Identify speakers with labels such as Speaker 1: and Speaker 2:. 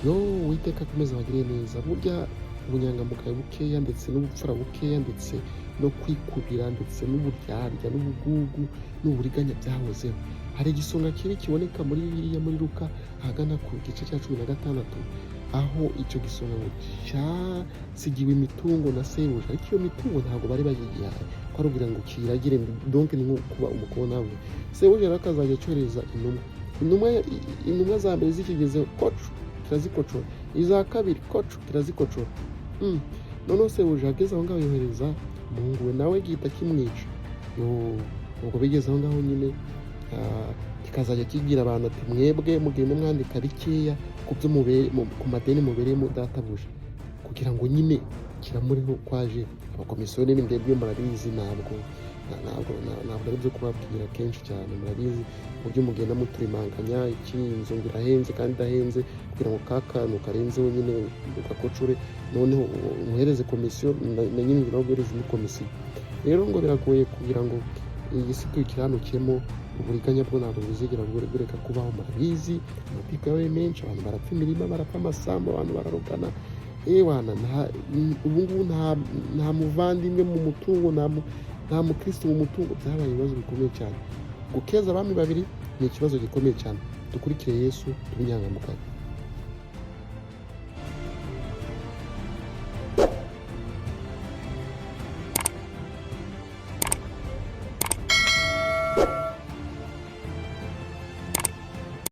Speaker 1: Uwiteka akomeze abagire neza. Burya ubunyangamugayo bukeya ndetse n'ubupfura bukeya ndetse no kwikubira ndetse n'uburyarya n'ubugugu n'uburiganya byahozeho. Hari igisonga kibi kiboneka muri Bibiliya muri Luka ahagana ku gice cya 16, aho icyo gisonga ngo cyasigiwe imitungo na sebuja, ariko iyo mitungo ntabwo bari bayigihaye, ko ari kugira ngo kiragire, donc ni nko kuba umukono nawe. Sebuja rero akazajya cyohereza intumwa za mbere zikigezeho kocu kirazikocora, iza kabiri kocu kirazikocora. Noneho sebuja ageze aho ngaho yohereza umuhungu we, nawe gihita kimwica. Ubwo bigeze aho ngaho nyine kikazajya kibwira abantu ati mwebwe mugende mwandika bikeya ku madeni mubereyemo databuja, kugira ngo nyine kiramureho kwaje abakomisiyoneri. Mwebwe murabizi, ntabwo ari byo kubabwira kenshi cyane, murabizi uburyo mugenda muturimanganya, iki inzu ngo irahenze kandi idahenze, kugira ngo ka kantu karenzeho nyine ugakocore, noneho muhereze komisiyo na nyine ngira ngo uhereze ni komisiyo. Rero ngo biragoye kugira ngo iyi si tuyikiranukemo. Uburiganya bwo ntabwo buzigera bureka kubaho, murabizi. Amatiku yabaye menshi, abantu barapfa imirima, barapfa amasambu, abantu bararogana. Ubu ngubu nta muvandimwe mu mutungo, nta mukristo mu mutungo. Byabaye ibibazo bikomeye cyane. Gukeza abami babiri ni ikibazo gikomeye cyane. Dukurikire Yesu, tube inyangamugayo.